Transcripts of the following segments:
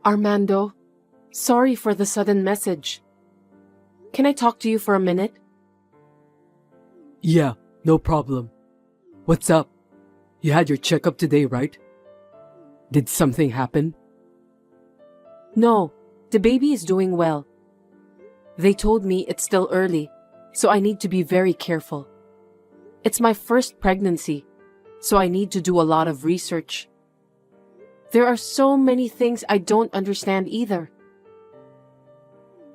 Armando, sorry for the sudden message. Can I talk to you for a minute? Yeah, no problem. What's up? You had your checkup today, right? Did something happen? No, the baby is doing well. They told me it's still early, so I need to be very careful. It's my first pregnancy, so I need to do a lot of research. There are so many things I don't understand either.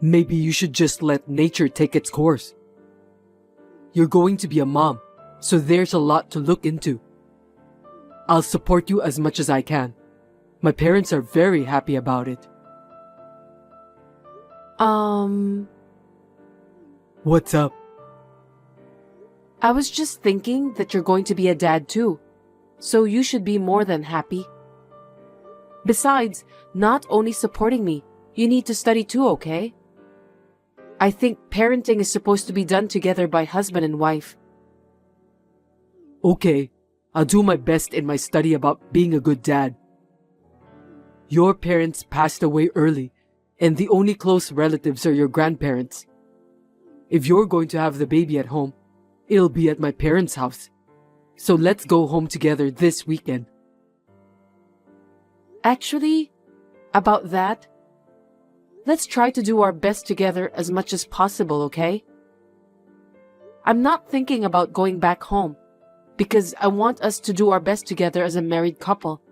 Maybe you should just let nature take its course. You're going to be a mom, so there's a lot to look into. I'll support you as much as I can. My parents are very happy about it. What's up? I was just thinking that you're going to be a dad too, so you should be more than happy. Besides, not only supporting me, you need to study too, okay? I think parenting is supposed to be done together by husband and wife. Okay, I'll do my best in my study about being a good dad. Your parents passed away early, and the only close relatives are your grandparents. If you're going to have the baby at home, it'll be at my parents' house. So let's go home together this weekend. Actually, about that, let's try to do our best together as much as possible, okay? I'm not thinking about going back home, because I want us to do our best together as a married couple.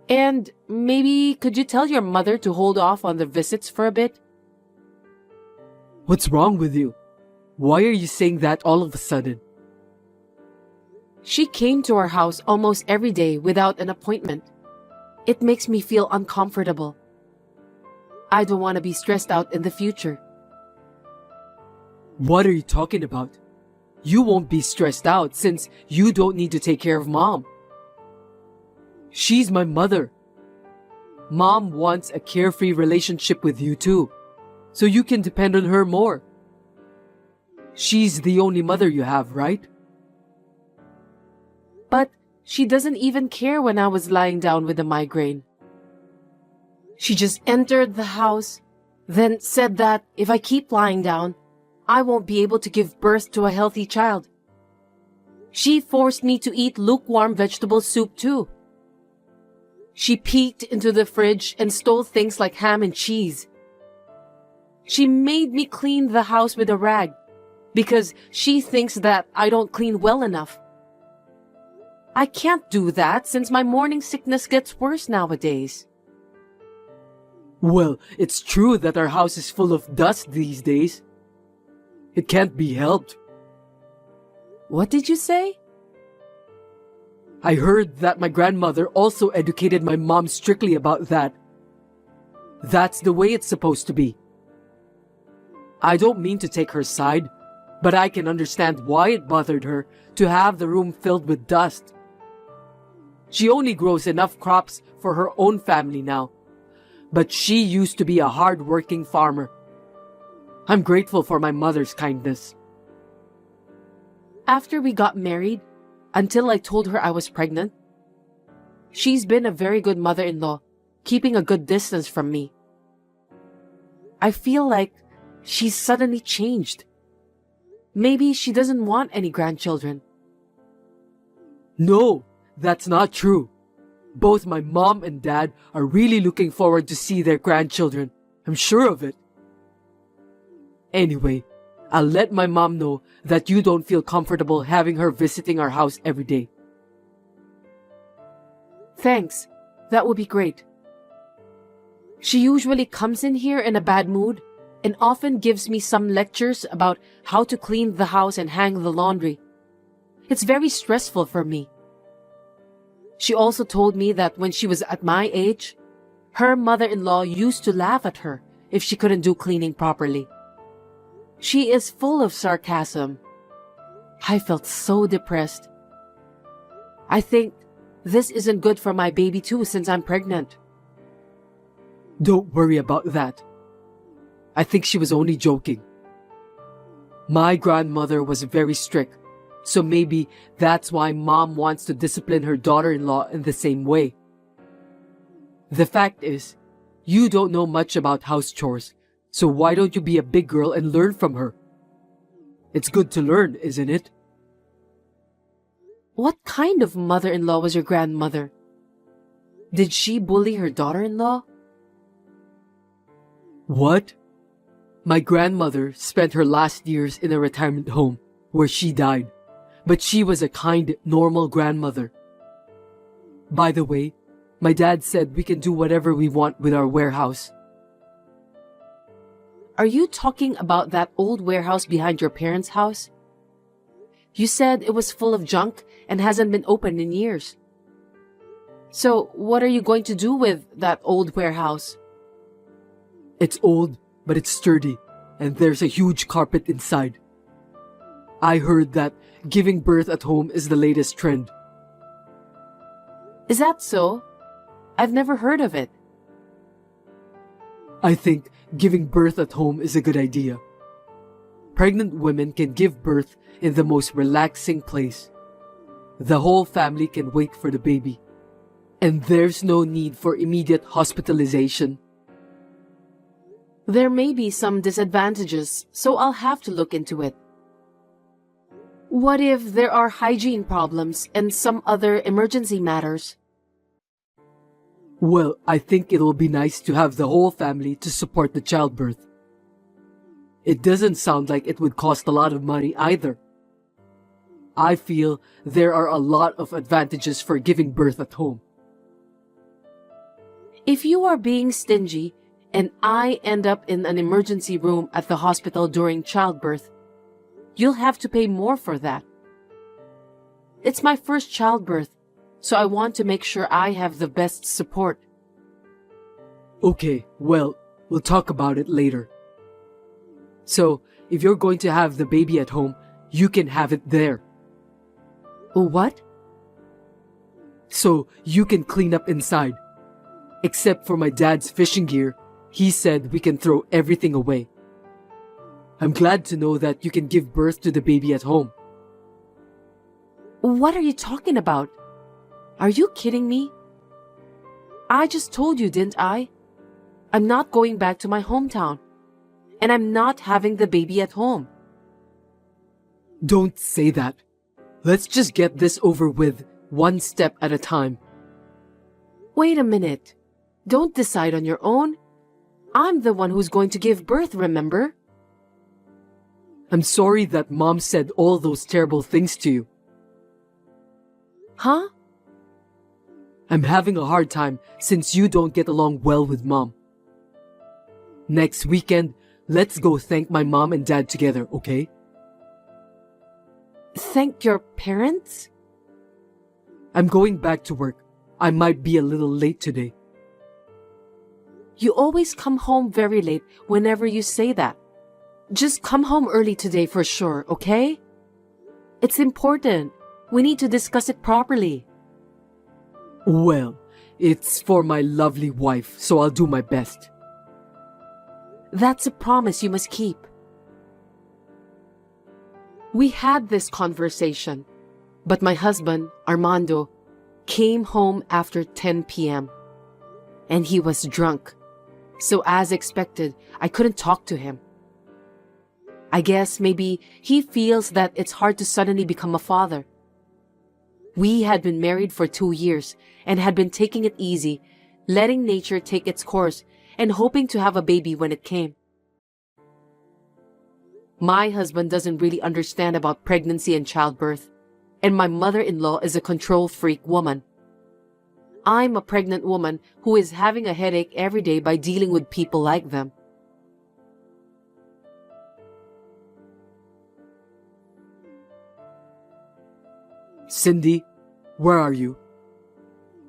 And maybe could you tell your mother to hold off on the visits for a bit? What's wrong with you? Why are you saying that all of a sudden? She came to our house almost every day without an appointment. It makes me feel uncomfortable. I don't want to be stressed out in the future. What are you talking about? You won't be stressed out since you don't need to take care of Mom. She's my mother. Mom wants a carefree relationship with you too, so you can depend on her more. She's the only mother you have, right? But she doesn't even care when I was lying down with a migraine. She just entered the house, then said that if I keep lying down, I won't be able to give birth to a healthy child. She forced me to eat lukewarm vegetable soup too. She peeked into the fridge and stole things like ham and cheese. She made me clean the house with a rag because she thinks that I don't clean well enough. I can't do that since my morning sickness gets worse nowadays. Well, it's true that our house is full of dust these days. It can't be helped. What did you say? I heard that my grandmother also educated my mom strictly about that. That's the way it's supposed to be. I don't mean to take her side, but I can understand why it bothered her to have the room filled with dust. She only grows enough crops for her own family now, but she used to be a hard-working farmer. I'm grateful for my mother's kindness. After we got married, until I told her I was pregnant, she's been a very good mother-in-law, keeping a good distance from me. I feel like she's suddenly changed. Maybe she doesn't want any grandchildren. No, that's not true. Both my mom and dad are really looking forward to see their grandchildren. I'm sure of it. Anyway, I'll let my mom know that you don't feel comfortable having her visiting our house every day. Thanks. That would be great. She usually comes in here in a bad mood and often gives me some lectures about how to clean the house and hang the laundry. It's very stressful for me. She also told me that when she was at my age, her mother-in-law used to laugh at her if she couldn't do cleaning properly. She is full of sarcasm. I felt so depressed. I think this isn't good for my baby too since I'm pregnant. Don't worry about that. I think she was only joking. My grandmother was very strict, so maybe that's why Mom wants to discipline her daughter-in-law in the same way. The fact is, you don't know much about house chores, so why don't you be a big girl and learn from her? It's good to learn, isn't it? What kind of mother-in-law was your grandmother? Did she bully her daughter-in-law? What? My grandmother spent her last years in a retirement home where she died, but she was a kind, normal grandmother. By the way, my dad said we can do whatever we want with our warehouse. Are you talking about that old warehouse behind your parents' house? You said it was full of junk and hasn't been opened in years. So, what are you going to do with that old warehouse? It's old, but it's sturdy, and there's a huge carpet inside. I heard that giving birth at home is the latest trend. Is that so? I've never heard of it. I think giving birth at home is a good idea. Pregnant women can give birth in the most relaxing place. The whole family can wait for the baby. And there's no need for immediate hospitalization. There may be some disadvantages, so I'll have to look into it. What if there are hygiene problems and some other emergency matters? Well, I think it will be nice to have the whole family to support the childbirth. It doesn't sound like it would cost a lot of money either. I feel there are a lot of advantages for giving birth at home. If you are being stingy and I end up in an emergency room at the hospital during childbirth, you'll have to pay more for that. It's my first childbirth, so I want to make sure I have the best support. Okay, well, we'll talk about it later. So, if you're going to have the baby at home, you can have it there. What? So, you can clean up inside. Except for my dad's fishing gear, he said we can throw everything away. I'm glad to know that you can give birth to the baby at home. What are you talking about? Are you kidding me? I just told you, didn't I? I'm not going back to my hometown. And I'm not having the baby at home. Don't say that. Let's just get this over with, one step at a time. Wait a minute. Don't decide on your own. I'm the one who's going to give birth, remember? I'm sorry that Mom said all those terrible things to you. Huh? I'm having a hard time since you don't get along well with Mom. Next weekend, let's go thank my mom and dad together, okay? Thank your parents? I'm going back to work. I might be a little late today. You always come home very late whenever you say that. Just come home early today for sure, okay? It's important. We need to discuss it properly. Well, it's for my lovely wife, so I'll do my best. That's a promise you must keep. We had this conversation, but my husband, Armando, came home after 10 p.m. and he was drunk. So as expected, I couldn't talk to him. I guess maybe he feels that it's hard to suddenly become a father. We had been married for 2 years and had been taking it easy, letting nature take its course and hoping to have a baby when it came. My husband doesn't really understand about pregnancy and childbirth, and my mother-in-law is a control freak woman. I'm a pregnant woman who is having a headache every day by dealing with people like them. Cindy, where are you?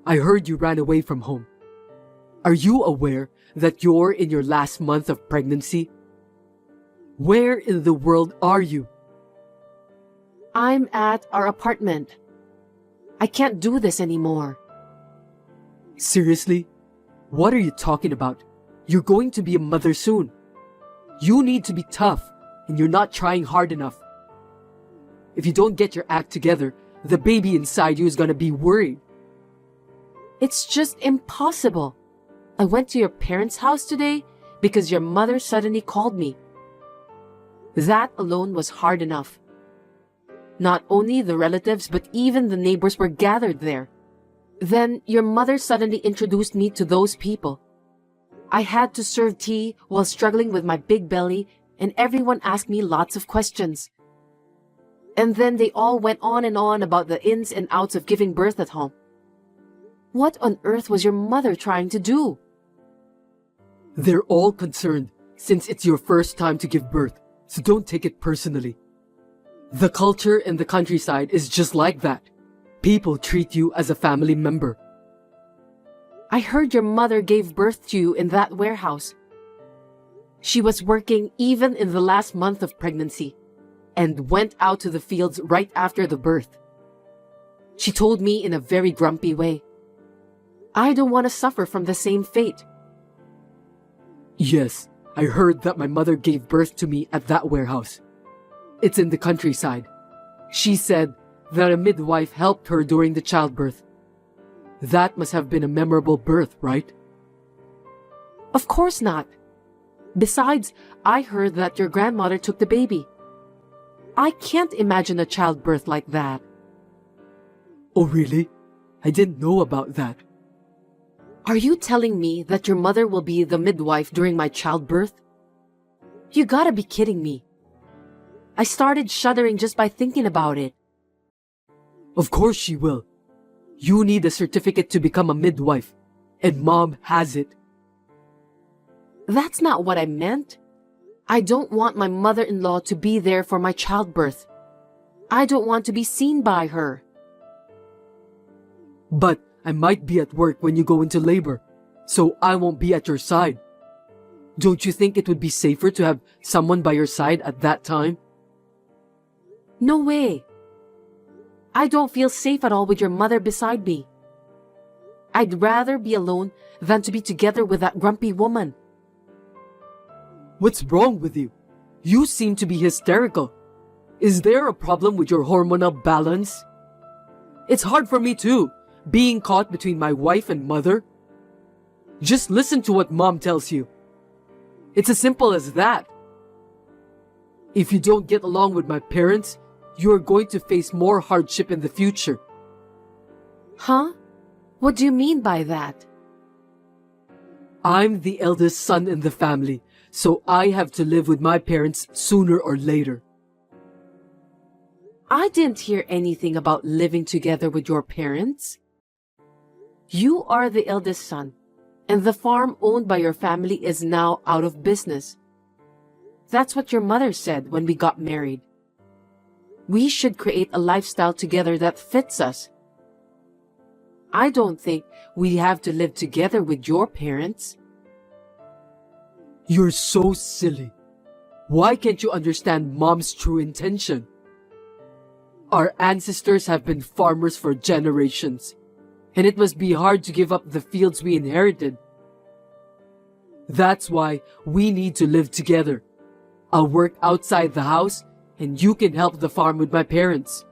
I heard you ran away from home. Are you aware that you're in your last month of pregnancy? Where in the world are you? I'm at our apartment. I can't do this anymore. Seriously? What are you talking about? You're going to be a mother soon. You need to be tough, and you're not trying hard enough. If you don't get your act together, the baby inside you is gonna be worried. It's just impossible. I went to your parents' house today because your mother suddenly called me. That alone was hard enough. Not only the relatives, but even the neighbors were gathered there. Then your mother suddenly introduced me to those people. I had to serve tea while struggling with my big belly, and everyone asked me lots of questions. And then they all went on and on about the ins and outs of giving birth at home. What on earth was your mother trying to do? They're all concerned since it's your first time to give birth, so don't take it personally. The culture in the countryside is just like that. People treat you as a family member. I heard your mother gave birth to you in that warehouse. She was working even in the last month of pregnancy and went out to the fields right after the birth. She told me in a very grumpy way, I don't want to suffer from the same fate. Yes, I heard that my mother gave birth to me at that warehouse. It's in the countryside. She said that a midwife helped her during the childbirth. That must have been a memorable birth, right? Of course not. Besides, I heard that your grandmother took the baby. I can't imagine a childbirth like that. Oh, really? I didn't know about that. Are you telling me that your mother will be the midwife during my childbirth? You gotta be kidding me. I started shuddering just by thinking about it. Of course she will. You need a certificate to become a midwife, and Mom has it. That's not what I meant. I don't want my mother-in-law to be there for my childbirth. I don't want to be seen by her. But I might be at work when you go into labor, so I won't be at your side. Don't you think it would be safer to have someone by your side at that time? No way. I don't feel safe at all with your mother beside me. I'd rather be alone than to be together with that grumpy woman. What's wrong with you? You seem to be hysterical. Is there a problem with your hormonal balance? It's hard for me too, being caught between my wife and mother. Just listen to what Mom tells you. It's as simple as that. If you don't get along with my parents, you are going to face more hardship in the future. Huh? What do you mean by that? I'm the eldest son in the family, so I have to live with my parents sooner or later. I didn't hear anything about living together with your parents. You are the eldest son, and the farm owned by your family is now out of business. That's what your mother said when we got married. We should create a lifestyle together that fits us. I don't think we have to live together with your parents. You're so silly. Why can't you understand Mom's true intention? Our ancestors have been farmers for generations, and it must be hard to give up the fields we inherited. That's why we need to live together. I'll work outside the house, and you can help the farm with my parents.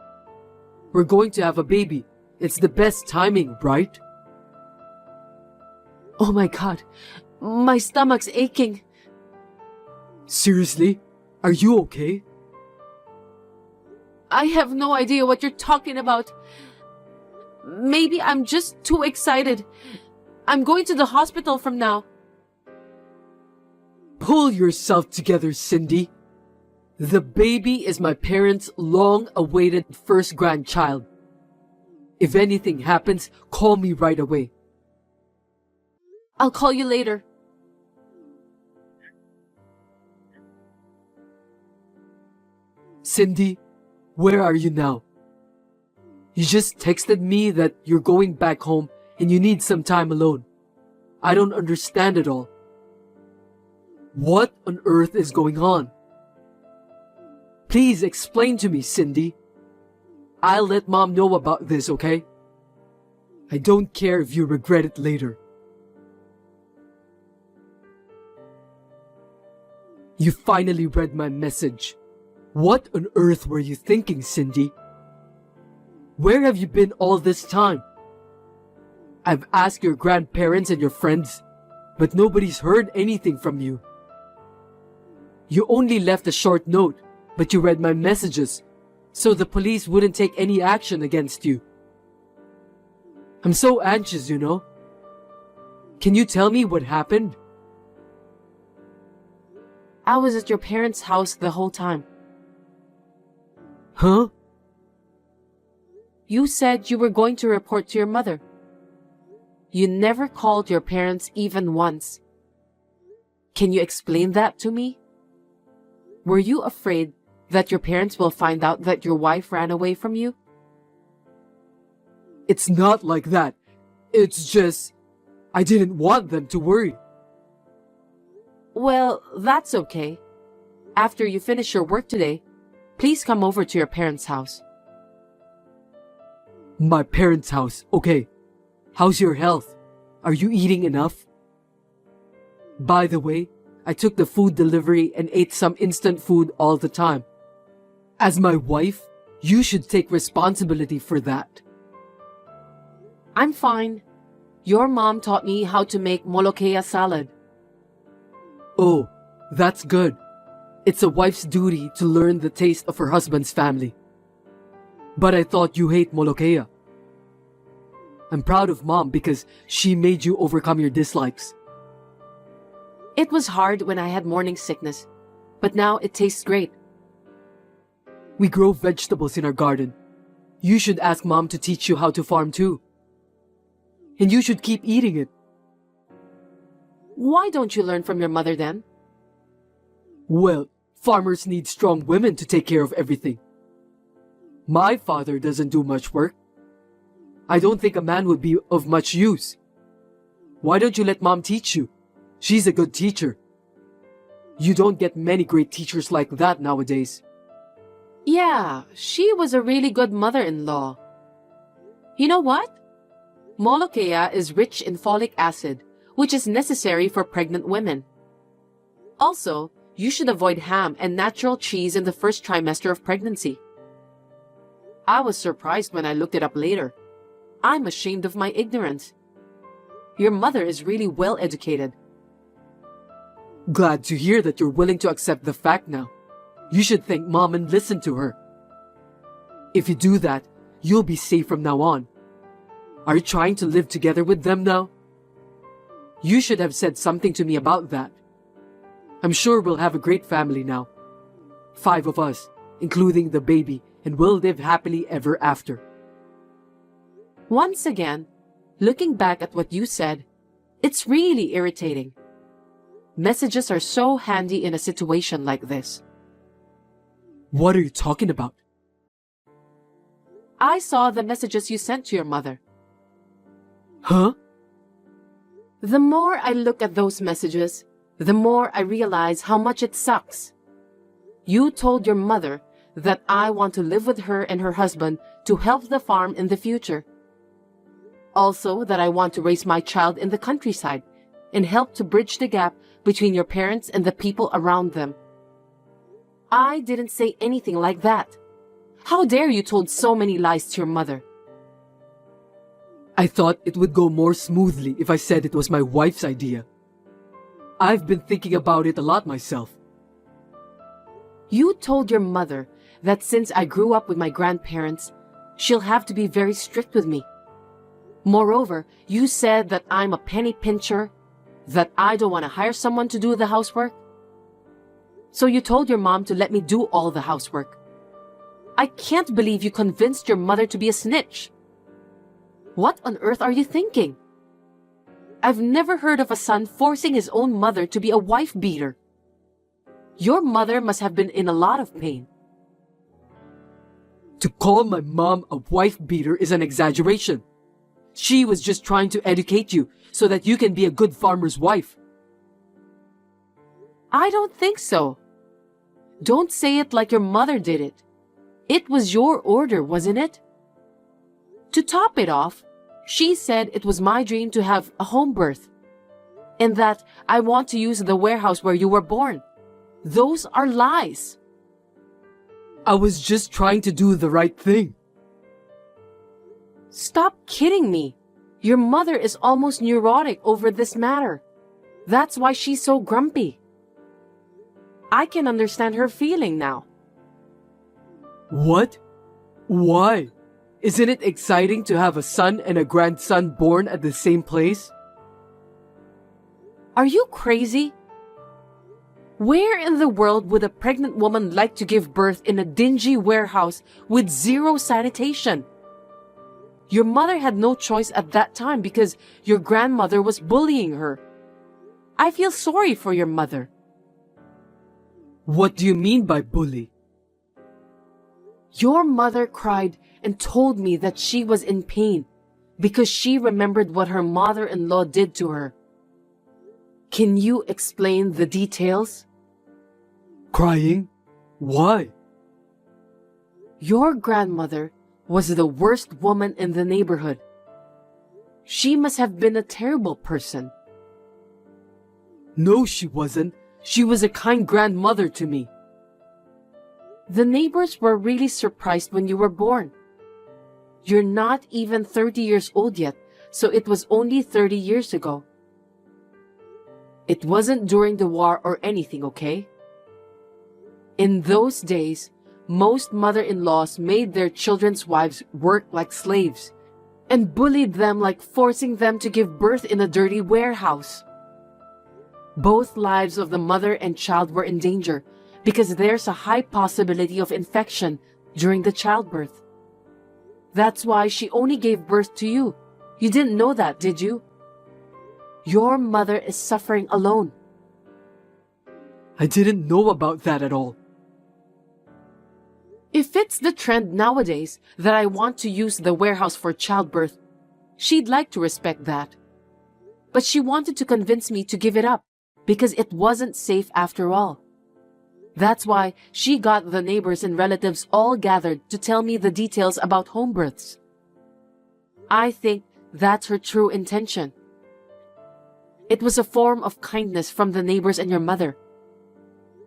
We're going to have a baby. It's the best timing, right? Oh my God, my stomach's aching. Seriously? Are you okay? I have no idea what you're talking about. Maybe I'm just too excited. I'm going to the hospital from now. Pull yourself together, Cindy. The baby is my parents' long-awaited first grandchild. If anything happens, call me right away. I'll call you later. Cindy, where are you now? You just texted me that you're going back home and you need some time alone. I don't understand it all. What on earth is going on? Please explain to me, Cindy. I'll let Mom know about this, okay? I don't care if you regret it later. You finally read my message. What on earth were you thinking, Cindy? Where have you been all this time? I've asked your grandparents and your friends, but nobody's heard anything from you. You only left a short note, but you read my messages, so the police wouldn't take any action against you. I'm so anxious, you know. Can you tell me what happened? I was at your parents' house the whole time. Huh? You said you were going to report to your mother. You never called your parents even once. Can you explain that to me? Were you afraid that your parents will find out that your wife ran away from you? It's not like that. It's just, I didn't want them to worry. Well, that's okay. After you finish your work today, please come over to your parents' house. My parents' house, okay. How's your health? Are you eating enough? By the way, I took the food delivery and ate some instant food all the time. As my wife, you should take responsibility for that. I'm fine. Your mom taught me how to make molokea salad. Oh, that's good. It's a wife's duty to learn the taste of her husband's family. But I thought you hate molokea. I'm proud of Mom because she made you overcome your dislikes. It was hard when I had morning sickness, but now it tastes great. We grow vegetables in our garden. You should ask Mom to teach you how to farm too. And you should keep eating it. Why don't you learn from your mother then? Well, farmers need strong women to take care of everything. My father doesn't do much work. I don't think a man would be of much use. Why don't you let Mom teach you? She's a good teacher. You don't get many great teachers like that nowadays. Yeah, she was a really good mother-in-law. You know what? Molokea is rich in folic acid, which is necessary for pregnant women. Also, you should avoid ham and natural cheese in the first trimester of pregnancy. I was surprised when I looked it up later. I'm ashamed of my ignorance. Your mother is really well educated. Glad to hear that you're willing to accept the fact now. You should thank Mom and listen to her. If you do that, you'll be safe from now on. Are you trying to live together with them now? You should have said something to me about that. I'm sure we'll have a great family now. 5 of us, including the baby, and we'll live happily ever after. Once again, looking back at what you said, it's really irritating. Messages are so handy in a situation like this. What are you talking about? I saw the messages you sent to your mother. Huh? The more I look at those messages, the more I realize how much it sucks. You told your mother that I want to live with her and her husband to help the farm in the future. Also, that I want to raise my child in the countryside and help to bridge the gap between your parents and the people around them. I didn't say anything like that. How dare you told so many lies to your mother? I thought it would go more smoothly if I said it was my wife's idea. I've been thinking about it a lot myself. You told your mother that since I grew up with my grandparents, she'll have to be very strict with me. Moreover, you said that I'm a penny pincher, that I don't want to hire someone to do the housework. So you told your mom to let me do all the housework. I can't believe you convinced your mother to be a snitch. What on earth are you thinking? I've never heard of a son forcing his own mother to be a wife beater. Your mother must have been in a lot of pain. To call my mom a wife beater is an exaggeration. She was just trying to educate you so that you can be a good farmer's wife. I don't think so. Don't say it like your mother did it. It was your order, wasn't it? To top it off, she said it was my dream to have a home birth, and that I want to use the warehouse where you were born. Those are lies. I was just trying to do the right thing. Stop kidding me. Your mother is almost neurotic over this matter. That's why she's so grumpy. I can understand her feeling now. What? Why? Isn't it exciting to have a son and a grandson born at the same place? Are you crazy? Where in the world would a pregnant woman like to give birth in a dingy warehouse with zero sanitation? Your mother had no choice at that time because your grandmother was bullying her. I feel sorry for your mother. What do you mean by bully? Your mother cried and told me that she was in pain because she remembered what her mother-in-law did to her. Can you explain the details? Crying? Why? Your grandmother was the worst woman in the neighborhood. She must have been a terrible person. No, she wasn't. She was a kind grandmother to me. The neighbors were really surprised when you were born. You're not even 30 years old yet, so it was only 30 years ago. It wasn't during the war or anything, okay? In those days, most mother-in-laws made their children's wives work like slaves and bullied them like forcing them to give birth in a dirty warehouse. Both lives of the mother and child were in danger because there's a high possibility of infection during the childbirth. That's why she only gave birth to you. You didn't know that, did you? Your mother is suffering alone. I didn't know about that at all. If it's the trend nowadays that I want to use the warehouse for childbirth, she'd like to respect that. But she wanted to convince me to give it up because it wasn't safe after all. That's why she got the neighbors and relatives all gathered to tell me the details about home births. I think that's her true intention. It was a form of kindness from the neighbors and your mother.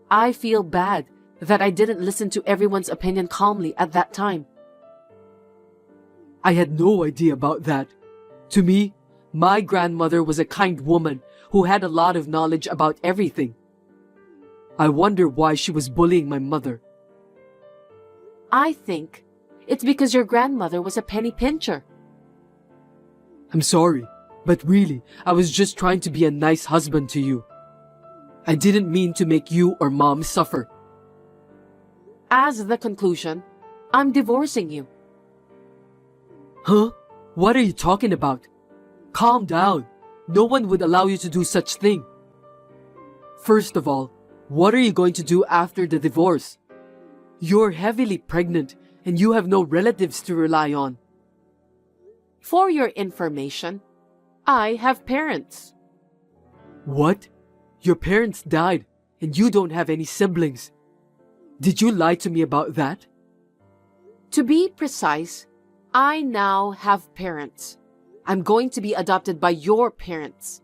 I feel bad that I didn't listen to everyone's opinion calmly at that time. I had no idea about that. To me, my grandmother was a kind woman who had a lot of knowledge about everything. I wonder why she was bullying my mother. I think it's because your grandmother was a penny pincher. I'm sorry, but really, I was just trying to be a nice husband to you. I didn't mean to make you or Mom suffer. As the conclusion, I'm divorcing you. Huh? What are you talking about? Calm down. No one would allow you to do such thing. First of all, what are you going to do after the divorce? You're heavily pregnant and you have no relatives to rely on. For your information, I have parents. What? Your parents died and you don't have any siblings. Did you lie to me about that? To be precise, I now have parents. I'm going to be adopted by your parents.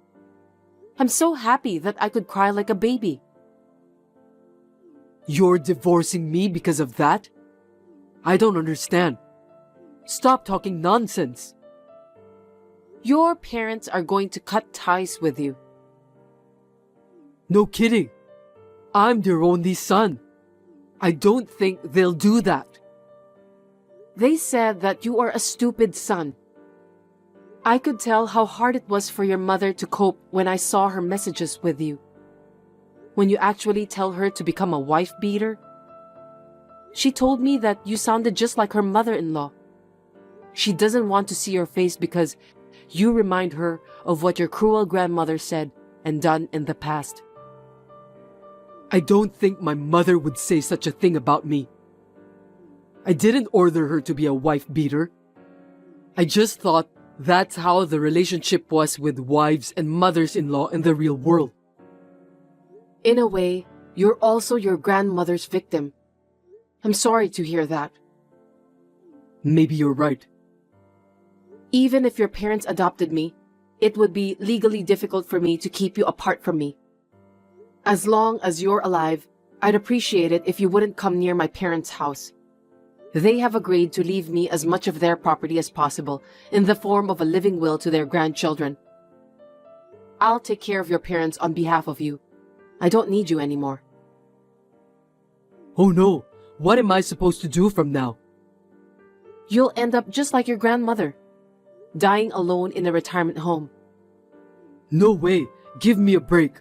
I'm so happy that I could cry like a baby. You're divorcing me because of that? I don't understand. Stop talking nonsense. Your parents are going to cut ties with you. No kidding. I'm their only son. I don't think they'll do that. They said that you are a stupid son. I could tell how hard it was for your mother to cope when I saw her messages with you. When you actually tell her to become a wife beater. She told me that you sounded just like her mother-in-law. She doesn't want to see your face because you remind her of what your cruel grandmother said and done in the past. I don't think my mother would say such a thing about me. I didn't order her to be a wife beater. I just thought that's how the relationship was with wives and mothers-in-law in the real world. In a way, you're also your grandmother's victim. I'm sorry to hear that. Maybe you're right. Even if your parents adopted me, it would be legally difficult for me to keep you apart from me. As long as you're alive, I'd appreciate it if you wouldn't come near my parents' house. They have agreed to leave me as much of their property as possible in the form of a living will to their grandchildren. I'll take care of your parents on behalf of you. I don't need you anymore. Oh no, what am I supposed to do from now? You'll end up just like your grandmother, dying alone in a retirement home. No way, give me a break.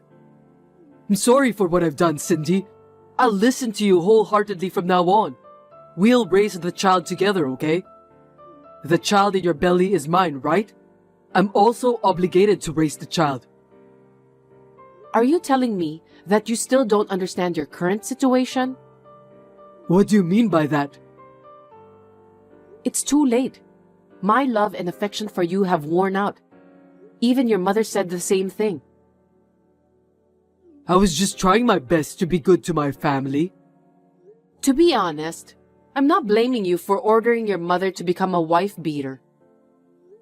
I'm sorry for what I've done, Cindy. I'll listen to you wholeheartedly from now on. We'll raise the child together, okay? The child in your belly is mine, right? I'm also obligated to raise the child. Are you telling me that you still don't understand your current situation? What do you mean by that? It's too late. My love and affection for you have worn out. Even your mother said the same thing. I was just trying my best to be good to my family. To be honest, I'm not blaming you for ordering your mother to become a wife beater.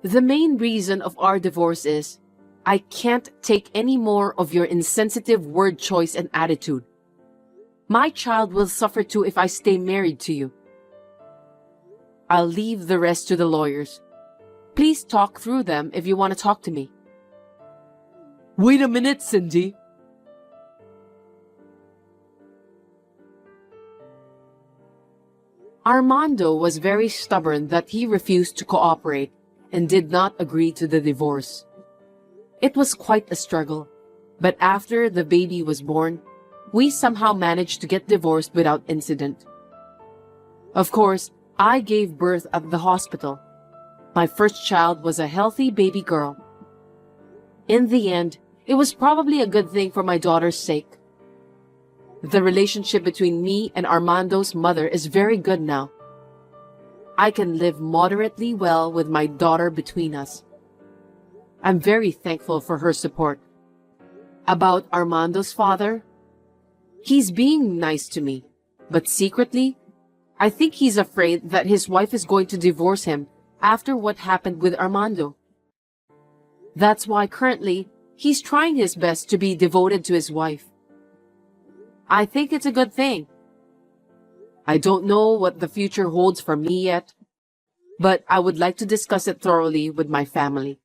The main reason of our divorce is I can't take any more of your insensitive word choice and attitude. My child will suffer too if I stay married to you. I'll leave the rest to the lawyers. Please talk through them if you want to talk to me. Wait a minute, Cindy. Armando was very stubborn that he refused to cooperate and did not agree to the divorce. It was quite a struggle, but after the baby was born, we somehow managed to get divorced without incident. Of course, I gave birth at the hospital. My first child was a healthy baby girl. In the end, it was probably a good thing for my daughter's sake. The relationship between me and Armando's mother is very good now. I can live moderately well with my daughter between us. I'm very thankful for her support. About Armando's father, he's being nice to me, but secretly, I think he's afraid that his wife is going to divorce him after what happened with Armando. That's why currently, he's trying his best to be devoted to his wife. I think it's a good thing. I don't know what the future holds for me yet, but I would like to discuss it thoroughly with my family.